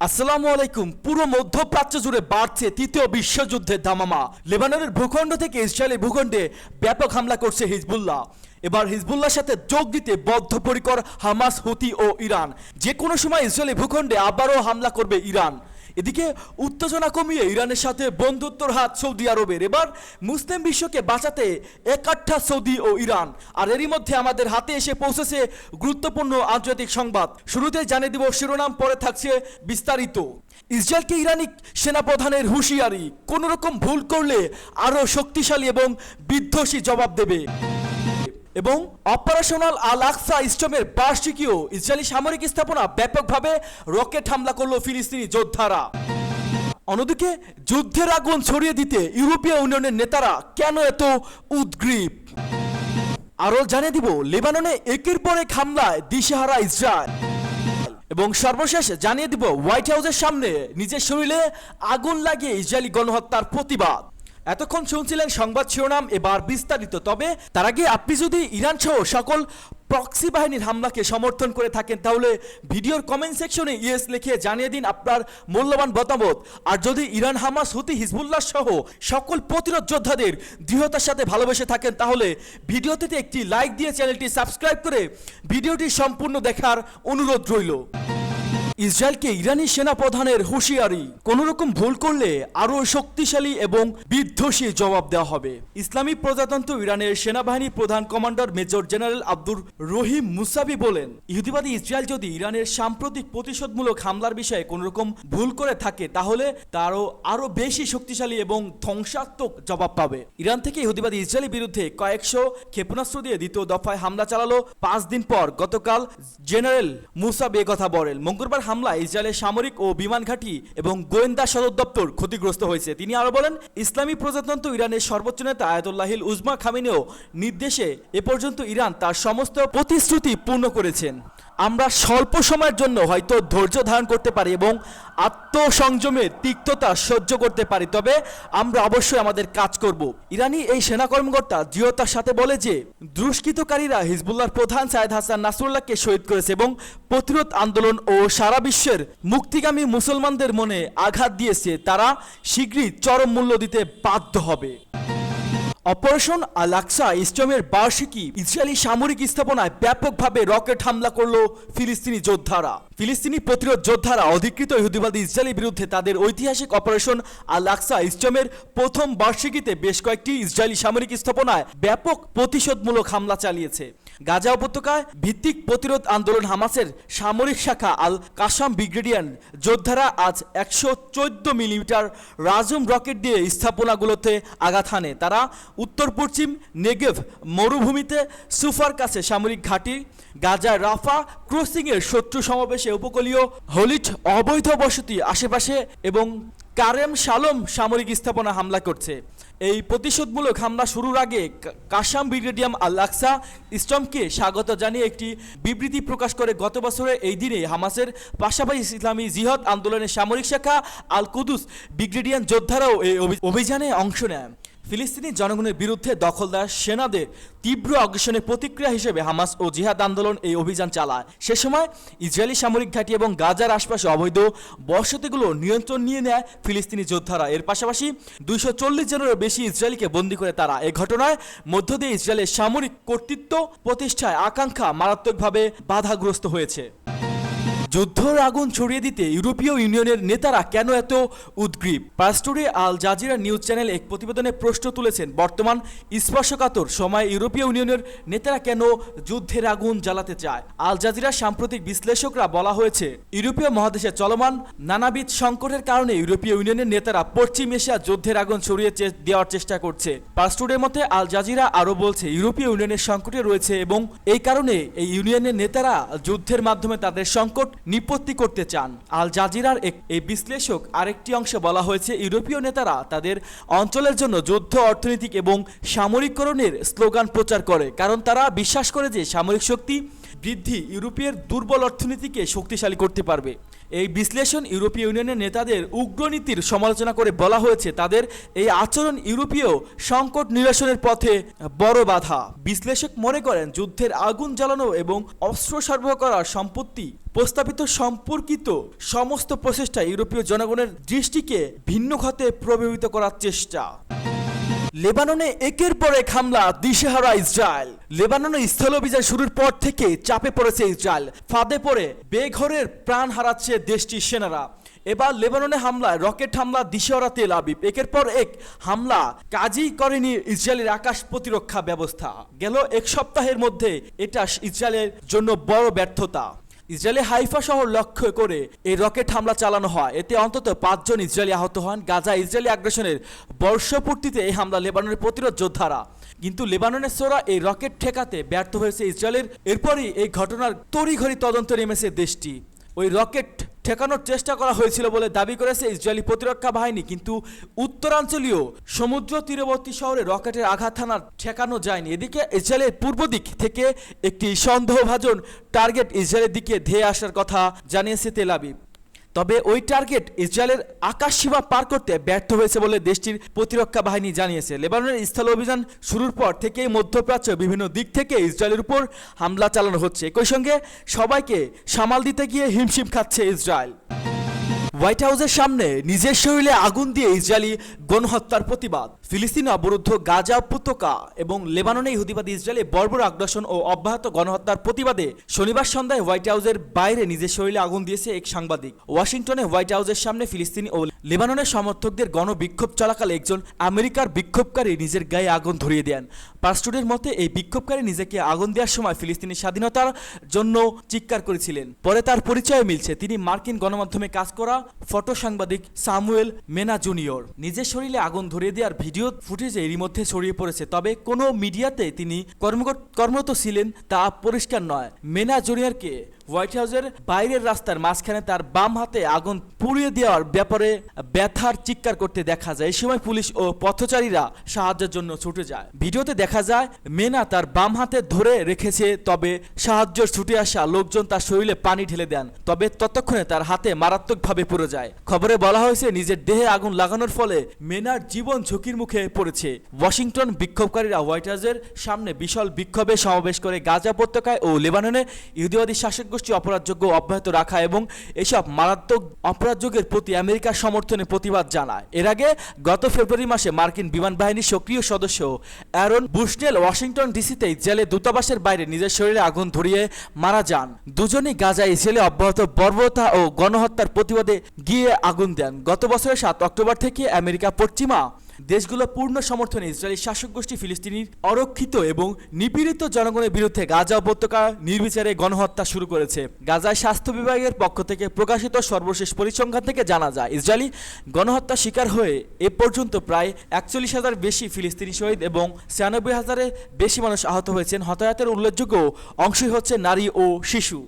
আসসালামু আলাইকুম। পুরো মধ্যপ্রাচ্য জুড়ে বাড়ছে তৃতীয় বিশ্বযুদ্ধের দামামা। লেবাননের ভূখণ্ড থেকে ইসরায়েলের ভূখণ্ডে ব্যাপক হামলা করছে হিজবুল্লাহ। এবার হিজবুল্লাহর সাথে যোগ দিতে বদ্ধপরিকর হামাস, হুতি ও ইরান। যে কোনো সময় ইসরায়েলি ভূখণ্ডে আবারও হামলা করবে ইরান। এদিকে উত্তেজনা কমিয়ে ইরানের সাথে বন্ধুত্বর হাত সৌদি আরবের। এবার মুসলিম বিশ্বকে বাঁচাতে একাঠা সৌদি ও ইরান। আর এরই মধ্যে আমাদের হাতে এসে পৌঁছেছে গুরুত্বপূর্ণ আন্তর্জাতিক সংবাদ। শুরুতে জানিয়ে দিব শিরোনাম, পরে থাকছে বিস্তারিত। ইসরায়েলকে ইরানি সেনাপ্রধানের হুঁশিয়ারি, কোন রকম ভুল করলে আরও শক্তিশালী এবং বিধ্বংসী জবাব দেবে। এবং অপারেশনাল আল আকসা স্টর্মের বার্ষিকীও ইসরায়েলি সামরিক স্থাপনা ব্যাপকভাবে রকেট হামলা করল ফিলিস্তিনি যোদ্ধারা। অন্যদিকে যুদ্ধের আগুন ছড়িয়ে দিতে ইউরোপীয় ইউনিয়নের নেতারা কেন এত উদ্গ্রীব, আরও জানিয়ে দিব লেবাননে একের পর এক হামলায় দিশেহারা ইসরায়েল। এবং সর্বশেষ জানিয়ে দিব হোয়াইট হাউসের সামনে নিজের শরীরে আগুন লাগিয়ে ইসরায়েলি গণহত্যার প্রতিবাদ। এতক্ষণ শুনছিলেন সংবাদ শিরোনাম, এবার বিস্তারিত। তবে তার আগে আপনি যদি ইরান সহ সকল প্রক্সি বাহিনীর হামলাকে সমর্থন করে থাকেন তাহলে ভিডিওর কমেন্ট সেকশনে ইয়েস লিখে জানিয়ে দিন আপনার মূল্যবান মতামত। আর যদি ইরান, হামাস, হুতি, হিজবুল্লাহ সহ সকল প্রতিরোধ যোদ্ধাদের দৃঢ়তার সাথে ভালোবেসে থাকেন তাহলে ভিডিওটিতে একটি লাইক দিয়ে চ্যানেলটি সাবস্ক্রাইব করে ভিডিওটি সম্পূর্ণ দেখার অনুরোধ রইল। ইসরায়েলকে ইরানি সেনাপ্রধানের হুঁশিয়ারি, কোন রকম ভুল করলে আরও শক্তিশালী এবং বিধ্বংসী জবাব দেওয়া হবে। ইসলামী প্রজাতন্ত্র ইরানের সেনাবাহিনী প্রধান commander major general Abdur Rahim মুসাবি বলেন, ইহুদিবাদী ইসরায়েল যদি ইরানের সাম্প্রতিক প্রতিশোধমূলক হামলার বিষয়ে কোন রকম ভুল করে থাকে তাহলে তারও আরও বেশি শক্তিশালী এবং ধ্বংসাত্মক জবাব পাবে। ইরান থেকে ইহুদিবাদী ইসরায়েলের বিরুদ্ধে কয়েকশো ক্ষেপণাস্ত্র দিয়ে দ্বিতীয় দফায় হামলা চালালো 5 দিন পর গতকাল জেনারেল মুসাবি কথা বলেন। মঙ্গলবার হামলায় ইসরায়েলের সামরিক ও বিমান ঘাঁটি এবং গোয়েন্দা সদর দপ্তর ক্ষতিগ্রস্ত হয়েছে। তিনি আরো বলেন, ইসলামী প্রজাতন্ত্র ইরানের সর্বোচ্চ নেতা আয়াতুল্লাহিল উজমা খামেনেও নির্দেশে এ পর্যন্ত ইরান তার সমস্ত প্রতিশ্রুতি পূর্ণ করেছেন। আমরা স্বল্প সময়ের জন্য হয়তো ধৈর্য ধারণ করতে পারি এবং আত্মসংযমের তিক্ততা সহ্য করতে পারি, তবে আমরা অবশ্যই আমাদের কাজ করব। ইরানি এই সেনা কর্মকর্তা দৃঢ়তার সাথে বলে যে দুষ্কৃতকারীরা হিজবুল্লাহর প্রধান সাইদ হাসান নাসরুল্লাহকে শহীদ করেছে এবং প্রতিরোধ আন্দোলন ও সারা বিশ্বের মুক্তিগামী মুসলমানদের মনে আঘাত দিয়েছে, তারা শীঘ্রই চরম মূল্য দিতে বাধ্য হবে। অপারেশন আল আকসা স্টর্মের বার্ষিকী, ইসরায়েলি সামরিক স্থাপনায় ব্যাপকভাবে রকেট হামলা করলো ফিলিস্তিনি যোদ্ধারা। ফিলিস্তিনি প্রতিরোধ যোদ্ধারা অধিকৃত ইহুদিবাদী ইসরায়েলের বিরুদ্ধে তাদের ঐতিহাসিক অপারেশন আল আকসা স্টর্মের প্রথম বার্ষিকীতে বেশ কয়েকটি ইসরায়েলি সামরিক স্থাপনায় ব্যাপক প্রতিশোধমূলক হামলা চালিয়েছে। গাজা উপত্যকায় ভিত্তিক প্রতিরোধ আন্দোলন হামাসের সামরিক শাখা আল কাসাম ব্রিগেডিয়ান যোদ্ধারা আজ 114 মিলিমিটার রাজুম রকেট দিয়ে স্থাপনাগুলোতে আঘাত হানে। তারা উত্তর পশ্চিম নেগেভ মরুভূমিতে সুফার কাছে সামরিক ঘাঁটি, গাজার রাফা ক্রসিংয়ের শত্রু সমাবেশে উপকূলীয় হলিট অবৈধ বসতি আশেপাশে এবং কারেম শালম সামরিক স্থাপনা হামলা করছে। এই প্রতিশোধমূলক হামলা শুরুর আগে কাসাম ব্রিগেডিয়াম আল আকসা স্টর্মকে স্বাগত জানিয়ে একটি বিবৃতি প্রকাশ করে গত বছরের এই দিনে হামাসের পাশাপাশি ইসলামী জিহাদ আন্দোলনের সামরিক শাখা আল কুদুস ব্রিগেডিয়ান যোদ্ধারাও এই অভিযানে অংশ নেয়। ফিলিস্তিনি জনগণের বিরুদ্ধে দখলদার সেনাদের তীব্র আগ্রাসনের প্রতিক্রিয়া হিসেবে হামাস ও জিহাদ আন্দোলন এই অভিযান চালায়। সে সময় ইসরায়েলি সামরিক ঘাঁটি এবং গাজার আশপাশে অবৈধ বসতিগুলো নিয়ন্ত্রণ নিয়ে নেয় ফিলিস্তিনি যোদ্ধারা। এর পাশাপাশি 240 জনেরও বেশি ইসরায়েলিকে বন্দী করে তারা। এই ঘটনায় মধ্য দিয়ে ইসরায়েলের সামরিক কর্তৃত্ব প্রতিষ্ঠায় আকাঙ্ক্ষা মারাত্মকভাবে বাধাগ্রস্ত হয়েছে। যুদ্ধের আগুন ছড়িয়ে দিতে ইউরোপীয় ইউনিয়নের নেতারা কেন এত উদ্গ্রীব? পাস্টোরে আল জাজিরা নিউজ চ্যানেল এক প্রতিবেদনে প্রশ্ন তুলেছেন, বর্তমান স্পর্শকাতর সময়ে ইউরোপীয় ইউনিয়নের নেতারা কেন যুদ্ধের আগুন জ্বালাতে চায়। আল জাজিরার সাম্প্রতিক বিশ্লেষকরা বলা হয়েছে, ইউরোপীয় মহাদেশে চলমান নানাবিধ সংকটের কারণে ইউরোপীয় ইউনিয়নের নেতারা পশ্চিম এশিয়া যুদ্ধের আগুন ছড়িয়ে দেওয়ার চেষ্টা করছে। পাস্টোরের মতে আল জাজিরা আরও বলছে, ইউরোপীয় ইউনিয়নের সংকটে রয়েছে এবং এই কারণে এই ইউনিয়নের নেতারা যুদ্ধের মাধ্যমে তাদের সংকট নিপত্তি করতে চান। আল জাজিরার এই বিশ্লেষক আরেকটি অংশে বলা হয়েছে, ইউরোপীয় নেতারা তাদের অঞ্চলের জন্য যুদ্ধ, অর্থনৈতিক এবং সামরিককরণের স্লোগান প্রচার করে, কারণ তারা বিশ্বাস করে যে সামরিক শক্তি বৃদ্ধি ইউরোপের দুর্বল অর্থনীতিকে শক্তিশালী করতে পারবে। এই বিশ্লেষণ ইউরোপীয় ইউনিয়নের নেতাদের উগ্রনীতির সমালোচনা করে বলা হয়েছে, তাদের এই আচরণ ইউরোপীয় সংকট নিরসনের পথে বড় বাধা। বিশ্লেষক মনে করেন, যুদ্ধের আগুন জ্বালানো এবং অস্ত্র সরবরাহ করার সম্পত্তি প্রস্তাবিত সম্পর্কিত সমস্ত প্রচেষ্টা ইউরোপীয় জনগণের দৃষ্টিকে ভিন্ন খাতে প্রভাবিত করার চেষ্টা। লেবাননে একের পর এক হামলা, দিশেহারা ইসরায়েল। লেবাননে স্থল অভিযান শুরুর পর থেকে চাপে পড়েছে ইসরায়েল। ফাঁদে পড়ে বেঘরের প্রাণ হারাচ্ছে দেশটির সেনারা। এবার লেবাননে হামলায়, রকেট হামলা, দিশেহারা তেল আবিব। একের পর এক হামলা কাজই করেনি ইসরায়েলের আকাশ প্রতিরক্ষা ব্যবস্থা। গেল এক সপ্তাহের মধ্যে এটা ইসরায়েলের জন্য বড় ব্যর্থতা। ইসরায়েলে হাইফা শহর লক্ষ্য করে এই রকেট হামলা চালানো হয়। এতে অন্তত 5 জন ইসরায়েলি আহত হন। গাজা ইসরায়েলি আগ্রাসনের বর্ষপূর্তিতে এই হামলা লেবাননের প্রতিরোধ যোদ্ধারা, কিন্তু লেবাননের ছোড়া এই রকেট ঠেকাতে ব্যর্থ হয়েছে ইসরায়েলের। এরপরই এই ঘটনার তড়িঘড়ি তদন্ত নেমেছে দেশটি। ওই রকেট ঠেকানোর চেষ্টা করা হয়েছিল বলে দাবি করেছে ইসরায়েলি প্রতিরক্ষা বাহিনী, কিন্তু উত্তরাঞ্চলীয় সমুদ্র তীরবর্তী শহরে রকেটের আঘাত হানা ঠেকানো যায়নি। এদিকে ইসরায়েলের পূর্ব দিক থেকে একটি সন্দেহভাজন টার্গেট ইসরায়েলের দিকে ধেয়ে আসার কথা জানিয়েছে তেল আবিব। তবে ওই টার্গেট ইসরায়েলের আকাশ সীমা পার করতে ব্যর্থ হয়েছে বলে দেশটির প্রতিরক্ষা বাহিনী জানিয়েছে। লেবাননের স্থল অভিযান শুরুর পর থেকেই মধ্যপ্রাচ্য বিভিন্ন দিক থেকে ইসরায়েলের উপর হামলা চালানো হচ্ছে। একই সঙ্গে সবাইকে সামাল দিতে গিয়ে হিমশিম খাচ্ছে ইসরায়েল। হোয়াইট হাউসের সামনে নিজের শরীরে আগুন দিয়ে ইসরায়েলি গণহত্যার প্রতিবাদ। ফিলিস্তিন অবরুদ্ধ গাজা উপত্যকা এবং লেবাননে ইহুদিবাদী ইসরায়েলে বর্বর আগ্রাসন ও অব্যাহত গণহত্যার প্রতিবাদে শনিবার সন্ধ্যায় হোয়াইট হাউসের বাইরে নিজের শরীরে আগুন দিয়েছে এক সাংবাদিক। ওয়াশিংটনে হোয়াইট হাউসের সামনে ফিলিস্তিনি ও লেবাননের সমর্থকদের গণবিক্ষোভ চলাকালে একজন আমেরিকার বিক্ষোভকারী নিজের গায়ে আগুন ধরিয়ে দেন। পার্সটুডের মতে এই বিক্ষোভকারী নিজেকে আগুন দেওয়ার সময় ফিলিস্তিনি স্বাধীনতার জন্য চিৎকার করেছিলেন। পরে তার পরিচয় মিলছে, তিনি মার্কিন গণমাধ্যমে কাজ করা ফটো সাংবাদিক স্যামুয়েল মেনা জুনিয়র। নিজের শরীরে আগুন ধরিয়ে দেওয়ার ভিডিও ফুটেজ এরই মধ্যে ছড়িয়ে পড়েছে, তবে কোনো মিডিয়াতে তিনি কর্মরত ছিলেন তা পরিষ্কার নয়। মেনা জুনিয়রকে হোয়াইট হাউসের বাইরের রাস্তার মাঝখানে তার বাম হাতে আগুন পুড়িয়ে দেওয়ার ব্যাপারে ব্যথার চিৎকার করতে দেখা যায়। এই সময় পুলিশ ও পথচারীরা সাহায্যের জন্য ছুটে যায়। ভিডিওতে দেখা যায় মেনা তার বাম হাতে ধরে রেখেছে, তবে সাহায্য ছুটে আসা লোকজন তার শরীরে পানি ঢেলে দেন, তবে ততক্ষণে তার হাতে মারাত্মকভাবে পুড়ে যায়। খবরে বলা হয়েছে নিজের দেহে আগুন লাগানোর ফলে মেনার জীবন ঝুঁকির মুখে পড়েছে। ওয়াশিংটন বিক্ষোভকারীরা হোয়াইট হাউসের সামনে বিশাল বিক্ষোভে সমাবেশ করে গাজা উপত্যকায় ও লেবাননে ইহুদিবাদী শাসক গোষ্ঠী অপরাধযোগ্য অব্যাহত রাখা এবং এসব মারাত্মক অপরাধযোগের প্রতি আমেরিকার সমর্থনে প্রতিবাদ জানায়। এর আগে গত ফেব্রুয়ারি মাসে মার্কিন বিমান বাহিনীর সক্রিয় সদস্য অ্যারন বুশনেল ওয়াশিংটন ডিসিতে ইসরায়েলের দূতাবাসের বাইরে নিজের শরীরে আগুন ধরিয়ে মারা যান। দুজনই গাজায় ইসরায়েলে অব্যাহত বর্বরতা ও গণহত্যার প্রতিবাদে গিয়ে আগুন দেন। গত বছরের 7 অক্টোবর থেকে আমেরিকা পশ্চিমা দেশগুলো পূর্ণ সমর্থনে ইসরায়েলি শাসক গোষ্ঠী ফিলিস্তিনির অরক্ষিত এবং নিপীড়িত জনগণের বিরুদ্ধে গাজা উপত্যকা নির্বিচারে গণহত্যা শুরু করেছে। গাজায় স্বাস্থ্য বিভাগের পক্ষ থেকে প্রকাশিত সর্বশেষ পরিসংখ্যান থেকে জানা যায় ইসরায়েলি গণহত্যার শিকার হয়ে এ পর্যন্ত প্রায় 41,000 বেশি ফিলিস্তিনি শহীদ এবং 96,000-এর বেশি মানুষ আহত হয়েছেন। হতাহতের উল্লেখযোগ্য অংশই হচ্ছে নারী ও শিশু।